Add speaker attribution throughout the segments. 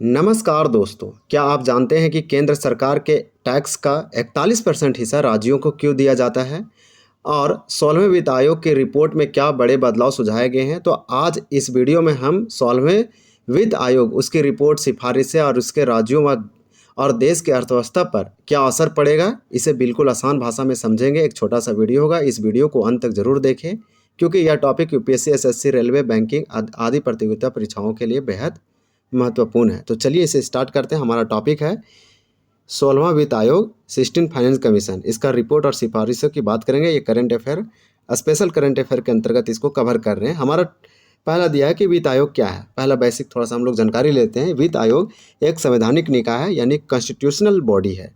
Speaker 1: नमस्कार दोस्तों, क्या आप जानते हैं कि केंद्र सरकार के टैक्स का 41% हिस्सा राज्यों को क्यों दिया जाता है? और 16वें वित्त आयोग की रिपोर्ट में क्या बड़े बदलाव सुझाए गए हैं? तो आज इस वीडियो में हम 16वें वित्त आयोग, उसकी रिपोर्ट, सिफारिशें और उसके राज्यों और देश की अर्थव्यवस्था पर क्या असर पड़ेगा, इसे बिल्कुल आसान भाषा में समझेंगे। एक छोटा सा वीडियो होगा, इस वीडियो को अंत तक जरूर देखें क्योंकि यह topic UPSC, SSC, railway, banking आदि प्रतियोगिता परीक्षाओं के लिए बेहद महत्वपूर्ण है। तो चलिए इसे स्टार्ट करते हैं। हमारा टॉपिक है 16वां वित्त आयोग, 16 फाइनेंस कमीशन। इसका रिपोर्ट और सिफारिशों की बात करेंगे। ये current affair, special current affair के अंतर्गत इसको कवर कर रहे हैं। हमारा पहला दिया है कि वित्त आयोग क्या है। पहला बेसिक थोड़ा सा हम लोग जानकारी लेते हैं। वित्त आयोग एक संवैधानिक निकाय है, यानी कॉन्स्टिट्यूशनल बॉडी है,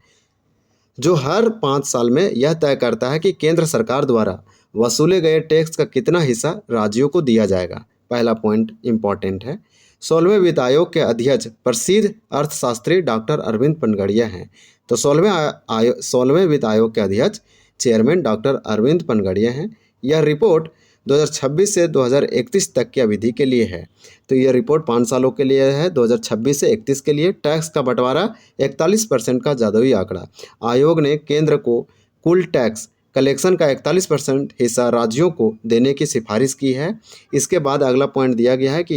Speaker 1: जो हर 5 साल में यह तय करता है कि केंद्र सरकार द्वारा वसूले गए टैक्स का कितना हिस्सा राज्यों को दिया जाएगा। पहला पॉइंट इंपॉर्टेंट है। 16वें वित्त आयोग के अध्यक्ष प्रसिद्ध अर्थशास्त्री डॉक्टर अरविंद पनगड़िया हैं। तो 16वें वित्त आयोग के अध्यक्ष, चेयरमैन डॉक्टर अरविंद पनगड़िया हैं। यह रिपोर्ट 2026 से 2031 तक की अवधि के लिए है। तो यह रिपोर्ट 5 सालों के लिए है, 2026 से 31 के लिए। टैक्स का बंटवारा 41% का जादुई आंकड़ा। आयोग ने केंद्र को कुल टैक्स कलेक्शन का 41% हिस्सा राज्यों को देने की सिफारिश की है। इसके बाद अगला पॉइंट दिया गया है कि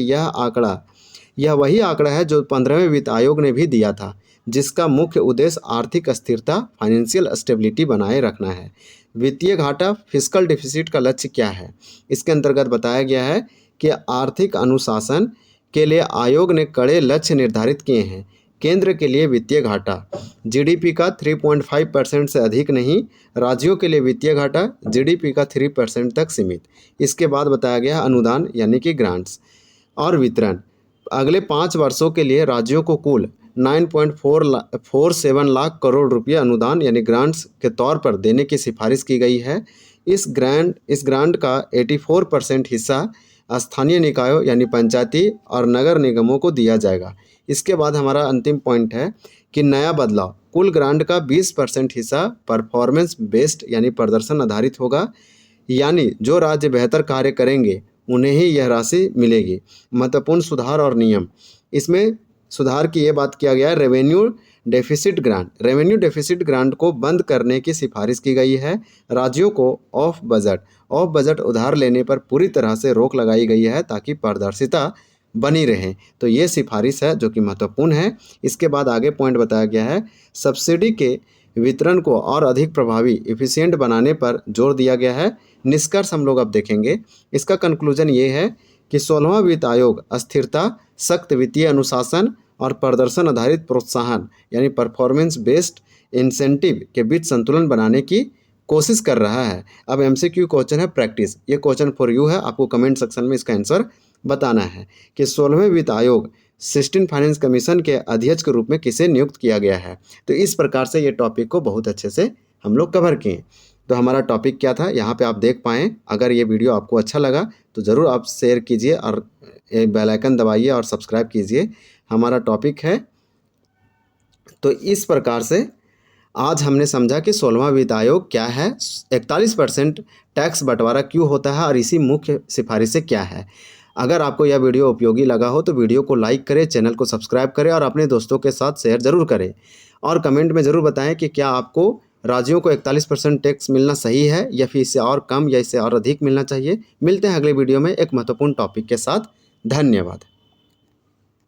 Speaker 1: यह वही आंकड़ा है जो 15वें वित्त आयोग ने भी दिया था, जिसका मुख्य उद्देश्य आर्थिक स्थिरता, फाइनेंशियल स्टेबिलिटी बनाए रखना है। वित्तीय घाटा, फिस्कल डिफिसिट का लक्ष्य क्या है? इसके अंतर्गत बताया गया है कि आर्थिक अनुशासन के लिए आयोग ने कड़े लक्ष्य निर्धारित किए हैं। केंद्र के लिए वित्तीय घाटा जीडीपी का 3.5% से अधिक नहीं, राज्यों के लिए वित्तीय घाटा जीडीपी का 3% तक सीमित। इसके बाद बताया गया अनुदान यानी कि ग्रांट्स और वितरण। अगले 5 वर्षों के लिए राज्यों को कुल 9.47 लाख करोड़ रुपये अनुदान यानी ग्रांट्स के तौर पर देने की सिफारिश की गई है। इस ग्रांट का 84% हिस्सा स्थानीय निकायों यानी पंचायती और नगर निगमों को दिया जाएगा। इसके बाद हमारा अंतिम पॉइंट है कि नया बदलाव, कुल ग्रांट का 20% हिस्सा परफॉर्मेंस बेस्ड यानी प्रदर्शन आधारित होगा, यानी जो राज्य बेहतर कार्य करेंगे उन्हें ही यह राशि मिलेगी। महत्वपूर्ण सुधार और नियम, इसमें सुधार की ये बात किया गया है। रेवेन्यू डेफिसिट ग्रांट को बंद करने की सिफारिश की गई है। राज्यों को ऑफ बजट उधार लेने पर पूरी तरह से रोक लगाई गई है ताकि पारदर्शिता बनी रहे। तो ये सिफारिश है जो कि महत्वपूर्ण है। इसके बाद आगे पॉइंट बताया गया है, सब्सिडी के वितरण को और अधिक प्रभावी, इफिशिएंट बनाने पर जोर दिया गया है। निष्कर्ष हम लोग अब देखेंगे। इसका कंक्लूजन ये है कि 16वां वित्त आयोग स्थिरता, सख्त वित्तीय अनुशासन और प्रदर्शन आधारित प्रोत्साहन यानी परफॉर्मेंस बेस्ड इंसेंटिव के बीच संतुलन बनाने की कोशिश कर रहा है। अब एमसीक्यू क्वेश्चन है प्रैक्टिस, ये क्वेश्चन फॉर यू है। आपको कमेंट सेक्शन में इसका आंसर बताना है कि 16वें वित्त आयोग, 16 फाइनेंस कमीशन के अध्यक्ष के रूप में किसे नियुक्त किया गया है। तो इस प्रकार से ये टॉपिक को बहुत अच्छे से हम लोग कवर किए। तो हमारा टॉपिक क्या था यहाँ पे आप देख पाएँ। अगर ये वीडियो आपको अच्छा लगा तो ज़रूर आप शेयर कीजिए और बेल आइकन दबाइए और सब्सक्राइब कीजिए। हमारा टॉपिक है। तो इस प्रकार से आज हमने समझा कि 16वां वित्त आयोग क्या है, 41% टैक्स बंटवारा क्यों होता है और इसी मुख्य सिफारिशें क्या है। अगर आपको यह वीडियो उपयोगी लगा हो तो वीडियो को लाइक करें, चैनल को सब्सक्राइब करें और अपने दोस्तों के साथ शेयर ज़रूर करें। और कमेंट में ज़रूर बताएं कि क्या आपको राज्यों को 41% टैक्स मिलना सही है या फिर इससे और कम या इससे और अधिक मिलना चाहिए। मिलते हैं अगले वीडियो में एक महत्वपूर्ण टॉपिक के साथ। धन्यवाद।